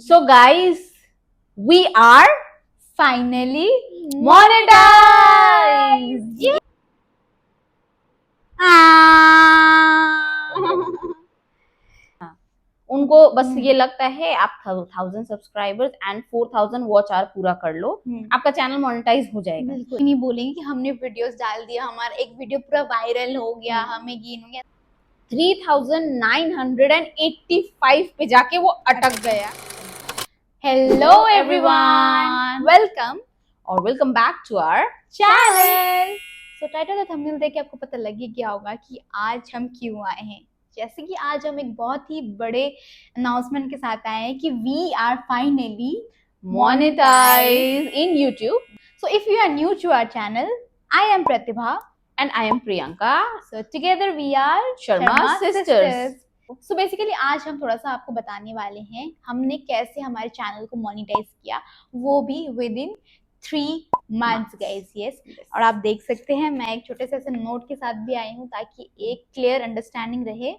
So guys, we are finally monetized. Yeah. उनको बस ये लगता है आप 1000 सब्सक्राइबर्स एंड 4000 वॉच आवर पूरा कर लो, आपका चैनल मोनेटाइज हो जाएगा। बिल्कुल नहीं बोलेंगे कि हमने वीडियोस डाल दिया, हमारा एक वीडियो पूरा वायरल हो गया, हमें गेन हो गया। 3985 पे जाके वो अटक गया। हेलो एवरीवन, वेलकम और welcome back to our channel. So title और थंबनेल देख के आपको पता लग ही गया होगा कि आज हम क्यों आए हैं। जैसे कि आज हम एक बहुत ही बड़े अनाउंसमेंट के साथ आए हैं कि we are finally monetize in YouTube. So if you are new to our channel, I am Pratibha and I am Priyanka. So together we are Sharma Sisters. So basically आज हम थोड़ा सा आपको बताने वाले हैं हमने कैसे हमारे चैनल को मोनेटाइज किया, वो भी with in 3 months guys. Yes, और आप देख सकते हैं मैं एक छोटे से ऐसे नोट के साथ भी आई हूँ ताकि एक क्लियर अंडरस्टैंडिंग रहे।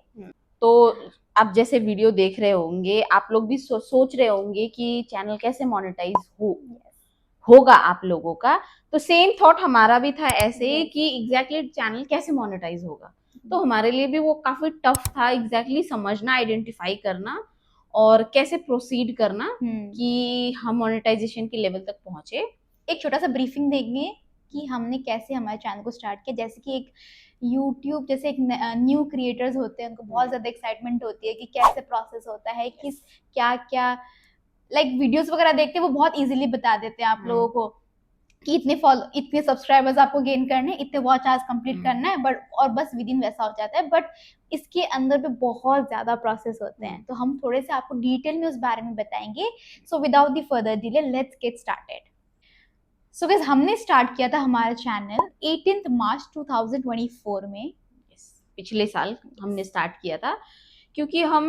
तो आप जैसे वीडियो देख रहे होंगे, आप लोग भी सोच रहे होंगे कि चैनल कैसे मोनेटाइज होगा आप लोगों का। तो सेम थॉट हमारा भी था ऐसे कि एग्जैक्टली चैनल कैसे मोनेटाइज होगा। तो हमारे लिए भी वो काफी टफ था एग्जैक्टली समझना, आइडेंटिफाई करना और कैसे प्रोसीड करना कि हम मोनेटाइजेशन के लेवल तक पहुंचे। एक छोटा सा ब्रीफिंग देंगे कि हमने कैसे हमारे चैनल को स्टार्ट किया। जैसे कि एक यूट्यूब जैसे एक न्यू क्रिएटर्स होते हैं, उनको बहुत ज़्यादा एक्साइटमेंट होती है कि कैसे प्रोसेस होता है, किस क्या क्या लाइक वीडियोस वगैरह देखते हैं वो बहुत इजीली बता देते हैं आप लोगों को कि इतने सब्सक्राइबर्स आपको गेन करने, इतने वॉच आवर्स कंप्लीट करना है, बट और बस विद इन वैसा हो जाता है। बट इसके अंदर भी बहुत ज्यादा प्रोसेस होते हैं, तो हम थोड़े से आपको डिटेल में उस बारे में बताएंगे। So without the further delay let's get started. So guys, हमने स्टार्ट किया था हमारा चैनल 18 मार्च 2024 में। पिछले साल हमने स्टार्ट किया था क्योंकि हम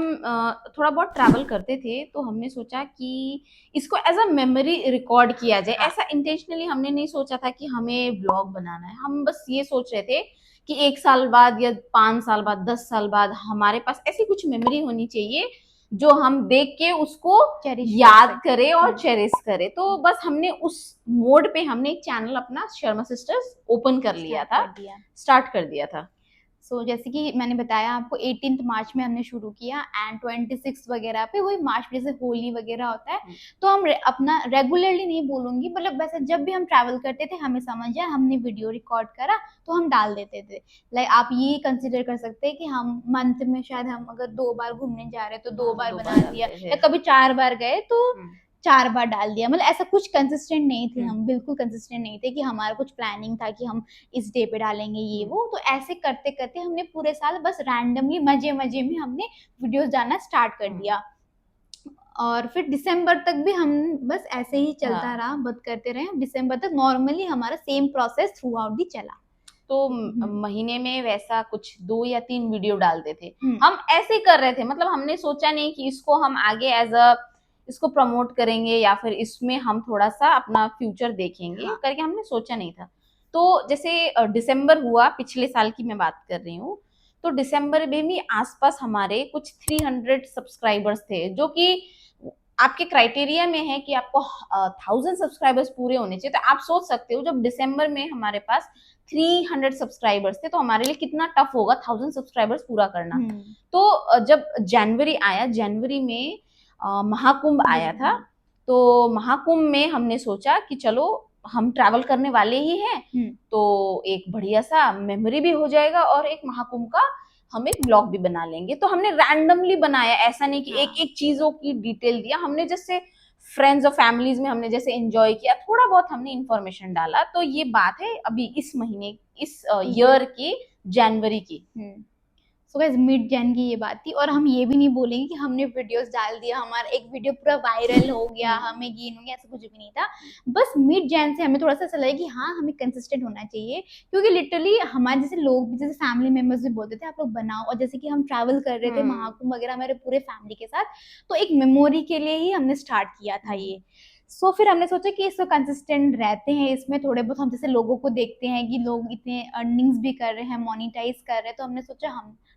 थोड़ा बहुत ट्रैवल करते थे, तो हमने सोचा कि इसको एज अ मेमोरी रिकॉर्ड किया जाए। ऐसा इंटेंशनली हमने नहीं सोचा था कि हमें ब्लॉग बनाना है। हम बस ये सोच रहे थे कि 1 साल बाद या 5 साल बाद, 10 साल बाद हमारे पास ऐसी कुछ मेमोरी होनी चाहिए जो हम देख के उसको याद करें और चेरिश करें। तो बस हमने उस मोड पे हमने एक चैनल अपना शर्मा सिस्टर्स ओपन कर लिया था, स्टार्ट कर दिया था। सो जैसे कि मैंने बताया आपको 18 मार्च में हमने शुरू किया एंड 26 वगैरह पे, वही मार्च जैसे होली वगैरह होता है, तो हम अपना रेगुलरली नहीं बोलूंगी, मतलब वैसे जब भी हम ट्रैवल करते थे हमें समझ आया, हमने वीडियो रिकॉर्ड करा तो हम डाल देते थे। लाइक आप ये कंसिडर कर सकते हैं कि हम मंथ में शायद हम अगर 2 बार घूमने जा रहे हैं तो 2 बार बना दिया, या कभी 4 बार गए तो 4 बार डाल दिया। मतलब ऐसा कुछ कंसिस्टेंट नहीं थे हम, बिल्कुल कंसिस्टेंट नहीं थे कि हमारा कुछ प्लानिंग था कि हम इस डे पे डालेंगे ये वो। तो ऐसे करते करते हमने पूरे साल बस रैंडमली मजे मजे में हमने वीडियोस डालना स्टार्ट कर दिया, और फिर दिसंबर तक भी हम बस ऐसे ही चलता रहा, बंद करते रहे। दिसंबर तक नॉर्मली हमारा same process through out the चला। तो महीने में वैसा कुछ 2 या 3 वीडियो डालते थे। हम ऐसे कर रहे थे, मतलब हमने सोचा नहीं कि इसको हम आगे एज अ इसको प्रमोट करेंगे या फिर इसमें हम थोड़ा सा अपना फ्यूचर देखेंगे करके हमने सोचा नहीं था। तो जैसे दिसंबर हुआ, पिछले साल की मैं बात कर रही हूँ, तो दिसंबर में भी आसपास हमारे कुछ 300 सब्सक्राइबर्स थे, जो कि आपके क्राइटेरिया में है कि आपको 1000 सब्सक्राइबर्स पूरे होने चाहिए। तो आप सोच सकते हो जब दिसंबर में हमारे पास 300 सब्सक्राइबर्स थे तो हमारे लिए कितना टफ होगा 1000 सब्सक्राइबर्स पूरा करना। तो जब जनवरी आया, जनवरी में महाकुंभ आया था, तो महाकुंभ में हमने सोचा कि चलो हम ट्रैवल करने वाले ही हैं, तो एक बढ़िया सा मेमोरी भी हो जाएगा और एक महाकुंभ का हम एक ब्लॉग भी बना लेंगे। तो हमने रैंडमली बनाया, ऐसा नहीं कि एक एक चीजों की डिटेल दिया। हमने जैसे फ्रेंड्स और फैमिलीज में हमने जैसे एंजॉय किया, थोड़ा बहुत हमने इंफॉर्मेशन डाला। तो ये बात है अभी इस महीने, इस ईयर की जनवरी की। सो गाइस, मिड जैन की ये बात थी। और हम ये भी नहीं बोलेंगे कि हमने वीडियोस डाल दिया, हमारा एक वीडियो पूरा वायरल हो गया, हमें गेन हो गया, ऐसा कुछ भी नहीं था। बस मिड जैन से हमें थोड़ा सा लगा कि हाँ हमें कंसिस्टेंट होना चाहिए, क्योंकि लिटरली हमारे जैसे लोग भी, जैसे फैमिली मेंबर्स भी बोलते थे आप लोग बनाओ। और जैसे कि हम ट्रैवल कर रहे थे महाकुंभ वगैरह हमारे पूरे फैमिली के साथ, तो एक मेमोरी के लिए ही हमने स्टार्ट किया था ये। सो फिर हमने सोचा कि इसको कंसिस्टेंट रहते हैं इसमें, थोड़े बहुत हम जैसे लोगों को देखते हैं कि लोग इतने अर्निंग्स भी कर रहे हैं, मोनिटाइज कर रहे हैं, तो हमने सोचा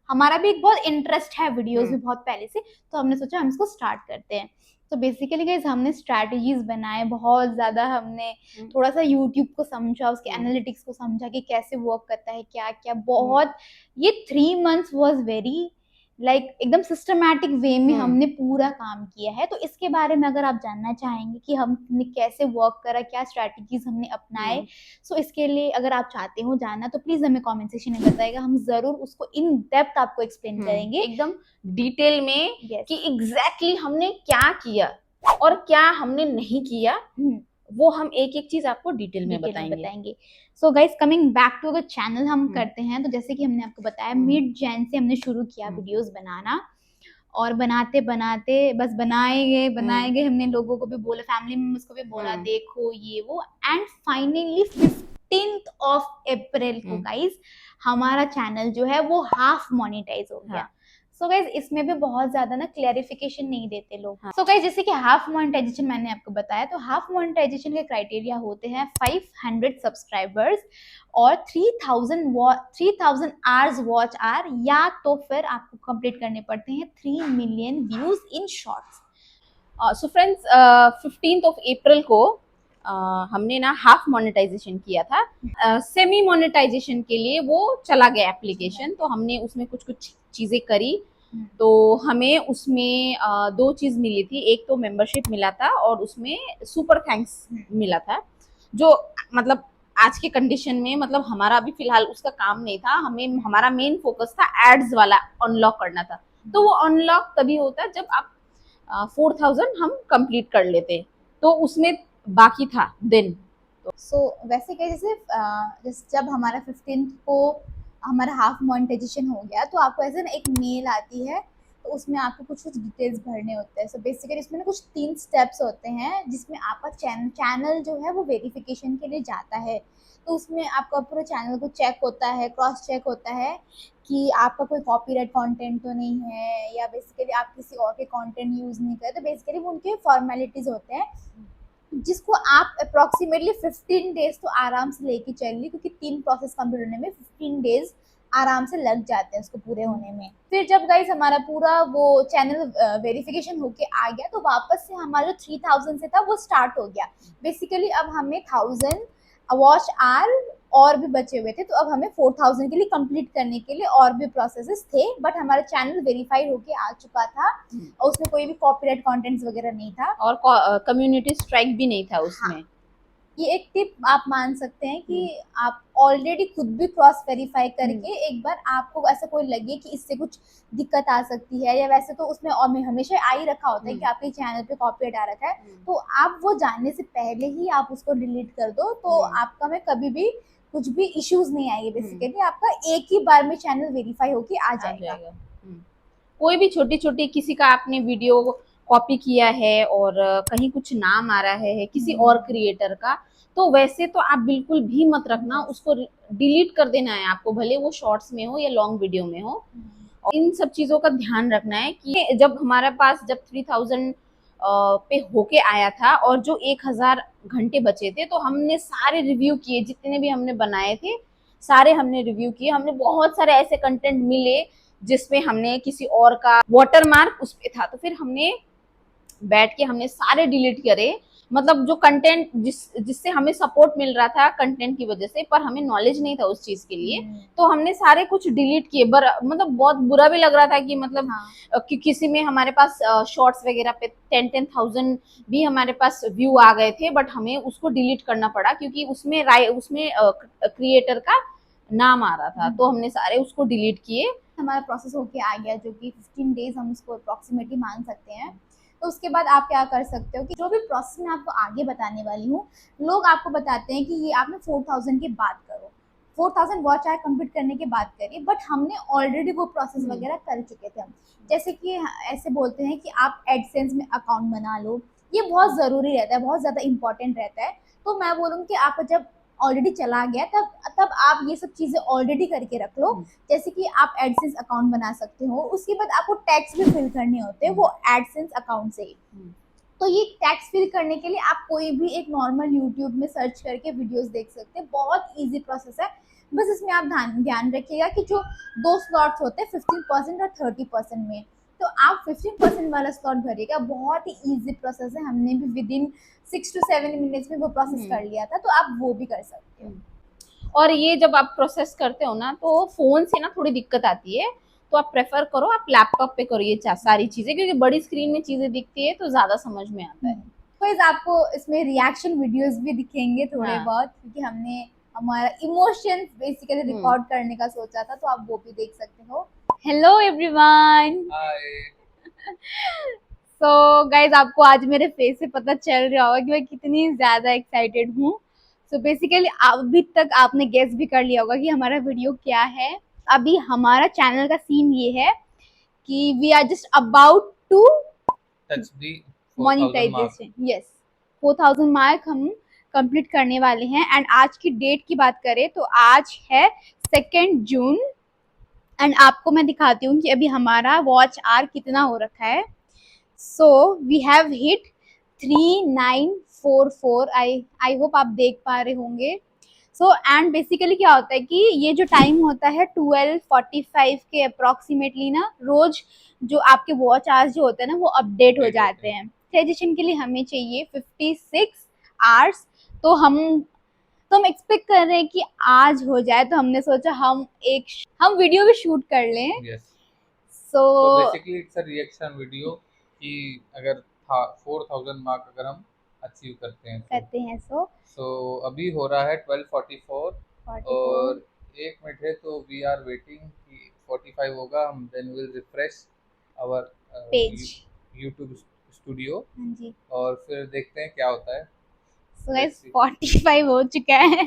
हमारा भी एक बहुत इंटरेस्ट है वीडियोस में बहुत पहले से, तो हमने सोचा हम इसको स्टार्ट करते हैं। तो बेसिकली गाइस हमने स्ट्रैटेजीज बनाए बहुत ज्यादा, हमने थोड़ा सा यूट्यूब को समझा, उसके एनालिटिक्स को समझा कि कैसे वर्क करता है, क्या क्या बहुत, ये 3 months वॉज वेरी एकदम सिस्टमैटिक वे में हमने पूरा काम किया है। तो इसके बारे में अगर आप जानना चाहेंगे कि हमने कैसे वर्क करा, क्या स्ट्रैटेजीज हमने अपनाए, सो इसके लिए अगर आप चाहते हो जानना तो प्लीज हमें कमेंट सेक्शन में बताइएगा, हम जरूर उसको इन डेप्थ आपको एक्सप्लेन करेंगे एकदम डिटेल में कि एग्जैक्टली हमने क्या किया और क्या हमने नहीं किया, वो हम एक एक चीज आपको डिटेल में बताएंगे। So guys coming back to अगर चैनल हम करते हैं, तो जैसे कि हमने आपको बताया मिड जैन से हमने शुरू किया वीडियोस बनाना, और बनाते बनाते बस बनाए गए, हमने लोगों को भी बोला, फैमिली मेंबर्स को भी बोला देखो ये वो, and finally 15th of April को गाइस हमारा चैनल जो है वो हाफ मोनेटाइज हो गया। सो गाइज इसमें भी बहुत ज्यादा ना क्लैरिफिकेशन नहीं देते लोग। सो गाइज जैसे कि हाफ मोनेटाइजेशन मैंने आपको बताया, तो हाफ मोनेटाइजेशन के क्राइटेरिया होते हैं 500 सब्सक्राइबर्स और 3000 आवर्स वॉच आवर, या तो फिर आपको कंप्लीट करने पड़ते हैं 3 million views in shorts. So friends 15th of April को हमने ना हाफ मोनेटाइजेशन किया था। सेमी मोनेटाइजेशन के लिए वो चला गया एप्लीकेशन, तो हमने उसमें कुछ कुछ चीजें करी, तो हमें उसमें 2 चीज मिली थी। एक तो मेंबरशिप मिला था और उसमें सुपर थैंक्स मिला था, जो मतलब आज के कंडीशन में मतलब हमारा अभी फिलहाल उसका काम नहीं था, हमें हमारा मेन फोकस था एड्स वाला अनलॉक करना था। तो वो अनलॉक तभी होता जब आप 4000 हम कंप्लीट कर लेते, तो उसमें बाकी था दिन। सो वैसे क्या जैसे जब हमारा 15th को हमारा हाफ मोनेटाइजेशन हो गया, तो आपको ऐसे ना एक मेल आती है, तो उसमें आपको कुछ कुछ डिटेल्स भरने होते हैं। सो बेसिकली इसमें ना कुछ 3 स्टेप्स होते हैं जिसमें आपका चैनल जो है वो वेरिफिकेशन के लिए जाता है। तो उसमें आपका पूरे चैनल को चेक होता है, क्रॉस चेक होता है कि आपका कोई कॉपीराइट कंटेंट तो नहीं है, या बेसिकली आप किसी और के कंटेंट यूज नहीं करते। तो बेसिकली वो उनके फॉर्मेलिटीज होते हैं, जिसको आप अप्रोक्सीमेटली 15 डेज तो आराम से लेके चलिए, क्योंकि 3 प्रोसेस कंप्लीट होने में 15 डेज आराम से लग जाते हैं उसको पूरे होने में। फिर जब गाइस हमारा पूरा वो चैनल वेरिफिकेशन होके आ गया, तो वापस से हमारा जो 3000 से था वो स्टार्ट हो गया। बेसिकली अब हमें 1000 वॉच आवर और भी बचे हुए थे, तो अब हमें 4000 के लिए कंप्लीट करने के लिए और भी प्रोसेसेस थे, बट हमारा चैनल वेरीफाइड होके आ चुका था और उसमें कोई भी कॉपीराइट कंटेंट्स वगैरह नहीं था और कम्युनिटी स्ट्राइक भी नहीं था उसमें। ये एक टिप आप मान सकते हैं कि आप ऑलरेडी खुद भी क्रॉस वेरीफाई करके एक बार आपको ऐसा कोई लगे कि इससे कुछ दिक्कत आ सकती है, या वैसे तो उसमें और में हमेशा आ ही रखा होता है कि आपके चैनल पे कॉपीराइट आ रखा है, तो आप वो जानने से पहले ही आप उसको डिलीट कर दो, तो आपका में कभी भी कुछ भी इश्यूज नहीं आएंगे। बेसिकली आपका एक ही बार में चैनल वेरीफाई होके आ जाएगा। कोई भी छोटी छोटी किसी का आपने वीडियो कॉपी किया है और कहीं कुछ नाम आ रहा है किसी और क्रिएटर का, तो वैसे तो आप बिल्कुल भी मत रखना, उसको डिलीट कर देना है आपको, भले वो शॉर्ट्स में हो या लॉन्ग वीडियो में हो। और इन सब चीजों का ध्यान रखना है कि जब हमारे पास जब 3000 पे होके आया था और जो 1000 घंटे बचे थे, तो हमने सारे रिव्यू किए, जितने भी हमने बनाए थे सारे हमने रिव्यू किए। हमने बहुत सारे ऐसे कंटेंट मिले जिसमें हमने किसी और का वाटरमार्क उस पे था, तो फिर हमने बैठ के हमने सारे डिलीट करे। मतलब जो कंटेंट जिससे हमें सपोर्ट मिल रहा था कंटेंट की वजह से, पर हमें नॉलेज नहीं था उस चीज के लिए, तो हमने सारे कुछ डिलीट किए। मतलब बहुत बुरा भी लग रहा था कि मतलब कि किसी में हमारे पास शॉर्ट्स वगैरह पे 10,000 भी हमारे पास व्यू आ गए थे, बट हमें उसको डिलीट करना पड़ा क्योंकि उसमें क्रिएटर का नाम आ रहा था, तो हमने सारे उसको डिलीट किए। हमारा प्रोसेस होके आ गया, जो कि 15 डेज हम उसको अप्रोक्सीमेटली मान सकते हैं। तो उसके बाद आप क्या कर सकते हो कि जो भी प्रोसेस मैं आपको आगे बताने वाली हूँ, लोग आपको बताते हैं कि ये आपने 4000 के बाद करो, 4000 वॉच आवर कंप्लीट करने के बाद करिए, बट हमने ऑलरेडी वो प्रोसेस वगैरह कर चुके थे हम। जैसे कि ऐसे बोलते हैं कि आप एडसेंस में अकाउंट बना लो, ये बहुत ज़रूरी रहता है, बहुत ज़्यादा इंपॉर्टेंट रहता है। तो मैं बोलूँगी कि आप जब ऑलरेडी चला गया तब आप ये सब चीजें ऑलरेडी करके रख लो। जैसे कि आप एडसेंस अकाउंट बना सकते हो, उसके बाद आपको टैक्स भी फिल करने होते हैं वो एडसेंस अकाउंट से ही। तो ये टैक्स फिल करने के लिए आप कोई भी एक नॉर्मल यूट्यूब में सर्च करके वीडियोस देख सकते हैं, बहुत इजी प्रोसेस है। बस इसमें आप ध्यान रखिएगा कि जो 2 स्लॉट्स होते हैं 15% और 30% में, तो आप 15% वाला स्लॉट भरिएगा। बहुत ही इजी प्रोसेस है, हमने भी विद इन 6 to 7 मिनट्स में वो प्रोसेस कर लिया था, तो आप वो भी कर सकते हो। और ये जब आप प्रोसेस करते हो ना तो फोन से ना थोड़ी दिक्कत आती है, तो आप प्रेफर करो आप लैपटॉप पे करो ये सारी चीजें, क्योंकि बड़ी स्क्रीन में चीजें दिखती है तो ज्यादा समझ में आता है। तो आपको इसमें रिएक्शन वीडियोस भी दिखेंगे थोड़े बहुत, क्योंकि हमने हमारा इमोशंस बेसिकली रिकॉर्ड करने का सोचा था, तो आप वो भी देख सकते हो। हेलो एवरीवन, सो गाइज आपको आज मेरे फेस से पता चल रहा होगा कि मैं कितनी ज्यादा एक्साइटेड हूँ। सो बेसिकली अभी तक आपने गेस भी कर लिया होगा कि हमारा वीडियो क्या है। अभी हमारा चैनल का सीन ये है कि we are just about to touch the monetization. Yes, 4000 mark हम कंप्लीट करने वाले हैं। एंड आज की डेट की बात करें तो आज है 2 जून। एंड आपको मैं दिखाती हूँ कि अभी हमारा वॉच आवर कितना हो रखा है। So we have hit 3944। I hope आप देख पा रहे होंगे। सो एंड बेसिकली क्या होता है कि ये जो टाइम होता है 12:45 के अप्रॉक्सीमेटली ना, रोज जो आपके वॉच आवर्स जो होते हैं ना वो अपडेट हो जाते हैं। सजेशन के लिए हमें चाहिए 56 आवर्स, तो हम एक्सपेक्ट कर रहे हैं कि आज हो जाए, तो हमने सोचा हम वीडियो भी शूट कर लें। So basically it's a reaction video कि अगर 4000 मार्क अगर हम अचीव करते हैं सो अभी हो रहा है 12:44 और 1 मिनट है, तो वी आर वेटिंग कि 45 होगा, हम then will refresh our page YouTube studio ji, और फिर देखते हैं क्या होता है। सो गाइस 45 हो चुका है।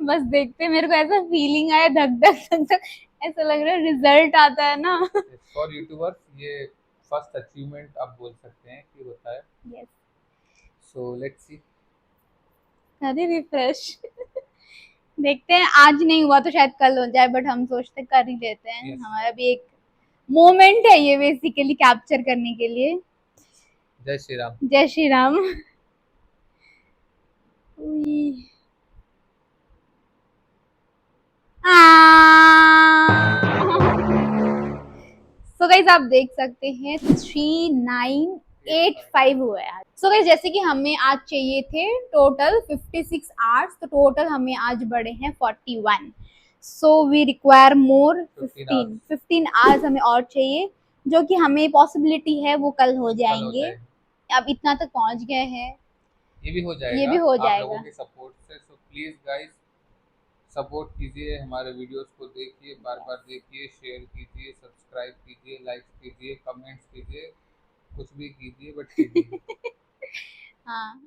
बस देखते हैं, मेरे को ऐसा फीलिंग आया धक धक, ऐसा लग रहा है रिजल्ट आता है ना। फॉर यूट्यूबर्स ये फर्स्ट अचीवमेंट आप बोल सकते हैं कि होता है। Yes, so let's see. अरे रिफ्रेश देखते हैं, आज नहीं हुआ तो शायद कल हो जाए, बट हम सोचते कर ही लेते हैं। हमारा भी एक मोमेंट है ये बेसिकली कैप्चर करने के लिए। जय श्री राम। जय श्री राम। सो गाइस आप देख सकते हैं 3985 हुआ है आज। सो गाइस जैसे कि हमें आज चाहिए थे टोटल 56 आवर्स, तो टोटल हमें आज बढ़े हैं 41। So we require more 15 hours हमें और चाहिए, जो कि हमें पॉसिबिलिटी है वो कल हो जाएंगे। अब इतना तक पहुंच गए हैं, ये भी हो जाएगा, ये भी हो जाएगा आप लोगों के सपोर्ट से। सो प्लीज गाइस सपोर्ट कीजिए, हमारे वीडियोस को देखिए, बार बार देखिए, शेयर कीजिए, सब्सक्राइब कीजिए, लाइक कीजिए, कमेंट्स कीजिए, कुछ भी कीजिए बट कीजिए। हाँ,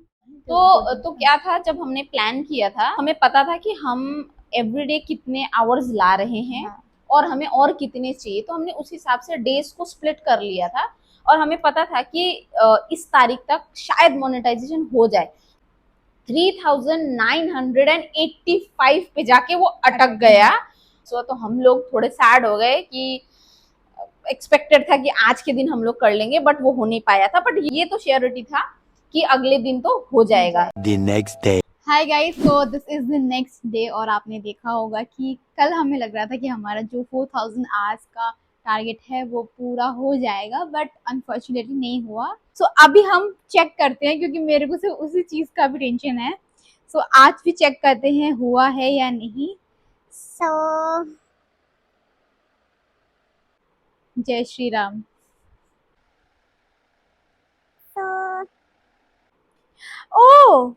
तो क्या था, जब हमने प्लान किया था हमें पता था कि हम एवरीडे कितने आवर्स ला रहे हैं और हमें और कितने चाहिए, तो हमने उस हिसाब से डेज को स्प्लिट कर लिया था। और हमें पता था कि इस तारीख तक शायद मोनेटाइजेशन हो जाए। 3985 पे जाके वो अटक गया। तो हम लोग थोड़े सैड हो गए कि एक्सपेक्टेड था कि आज के दिन हम लोग कर लेंगे, बट वो हो नहीं पाया था। बट ये तो श्योरिटी था कि अगले दिन तो हो जाएगा। The next day. Hi guys, so this is the next day. और आपने देखा होगा कि कल हमें लग रहा था कि हमारा जो 4000 आवर्स का टारगेट है वो पूरा हो जाएगा, बट अनफॉर्चुनेटली नहीं हुआ। सो अभी हम चेक करते हैं, क्योंकि मेरे को सिर्फ उसी चीज़ का भी टेंशन है। सो आज भी चेक करते हैं हुआ है या नहीं। सो जय श्री राम। ओह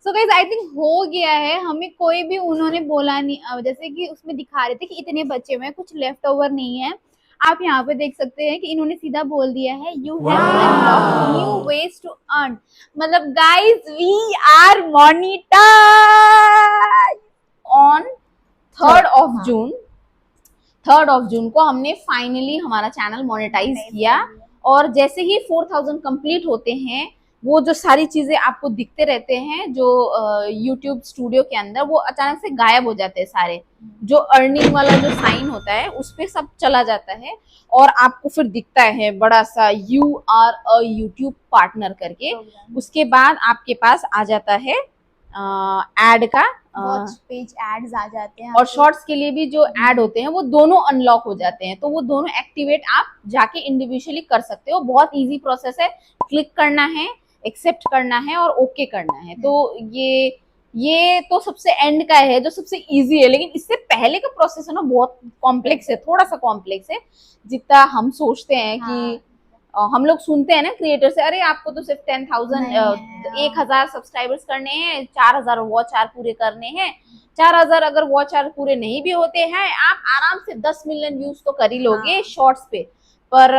सो गाइस आई थिंक हो गया है। हमें कोई भी उन्होंने बोला नहीं, जैसे कि उसमें दिखा रहे थे कि इतने बचे हुए हैं, कुछ लेफ्ट ओवर नहीं है। आप यहाँ पे देख सकते हैं कि इन्होंने सीधा बोल दिया है you have unlocked new ways to earn. मतलब guys we are monetized on 3rd of June को हमने फाइनली हमारा चैनल मोनेटाइज किया। और जैसे ही 4000 कंप्लीट होते हैं वो जो सारी चीजें आपको दिखते रहते हैं जो यूट्यूब स्टूडियो के अंदर, वो अचानक से गायब हो जाते हैं सारे। जो अर्निंग वाला जो साइन होता है उस पे सब चला जाता है और आपको फिर दिखता है बड़ा सा you are a YouTube partner करके। उसके बाद आपके पास आ जाता है एड का वॉच पेज एड्स आ जाते हैं और शॉर्ट्स के लिए भी जो ऐड होते हैं वो दोनों अनलॉक हो जाते हैं। तो वो दोनों एक्टिवेट आप जाके इंडिविजुअली कर सकते हो। बहुत इजी प्रोसेस है, क्लिक करना है, एक्सेप्ट करना है और ओके करना है। तो ये तो सबसे एंड का है जो सबसे इजी है, लेकिन इससे पहले का प्रोसेस है ना बहुत कॉम्प्लेक्स है, थोड़ा सा कॉम्प्लेक्स है जितना हम सोचते हैं कि हम लोग सुनते हैं ना क्रिएटर से, अरे आपको तो सिर्फ 10,000 1,000 सब्सक्राइबर्स करने हैं, 4,000 वॉच आवर पूरे करने हैं। 4,000 अगर वॉच आवर पूरे नहीं भी होते हैं, आप आराम से 10 मिलियन व्यूज तो कर ही लोगे शॉर्ट्स पे। पर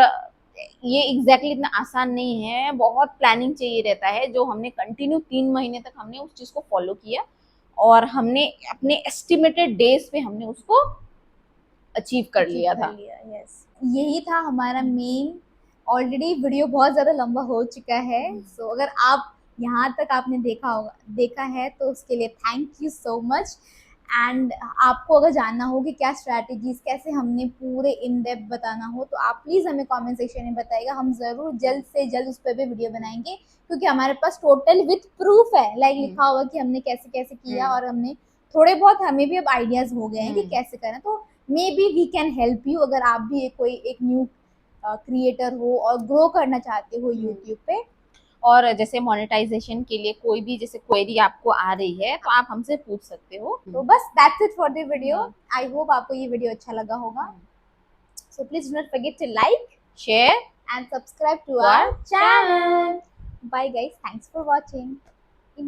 ये एग्जैक्टली इतना आसान नहीं है, बहुत प्लानिंग चाहिए रहता है, जो हमने कंटिन्यू 3 महीने तक हमने उस चीज को फॉलो किया और हमने अपने एस्टिमेटेड डेज पे हमने उसको अचीव कर लिया था। यस, यही था हमारा मेन। ऑलरेडी वीडियो बहुत ज़्यादा लंबा हो चुका है, सो अगर आप यहाँ तक आपने देखा है तो उसके लिए thank you so much. And आपको अगर जानना हो कि क्या स्ट्रैटेजीज कैसे हमने पूरे इन डेप्थ बताना हो तो आप प्लीज़ हमें कमेंट सेक्शन में बताइएगा, हम ज़रूर जल्द से जल्द उस पर भी वीडियो बनाएंगे, क्योंकि हमारे पास टोटल विथ प्रूफ है, लाइक लिखा हुआ कि हमने कैसे कैसे किया और हमने थोड़े बहुत हमें भी अब आइडियाज़ हो गए हैं कि कैसे करना। तो maybe we can help you, अगर आप भी कोई एक न्यू क्रिएटर हो और ग्रो करना चाहते हो यूट्यूब पे। और जैसे मोनेटाइजेशन के लिए कोई भी जैसे क्वेरी आपको आ रही है तो आप हमसे पूछ सकते हो। तो बस that's it for the video. I hope आपको ये वीडियो अच्छा लगा होगा। So please do not forget to like, share and subscribe to our channel. Bye guys, thanks for watching.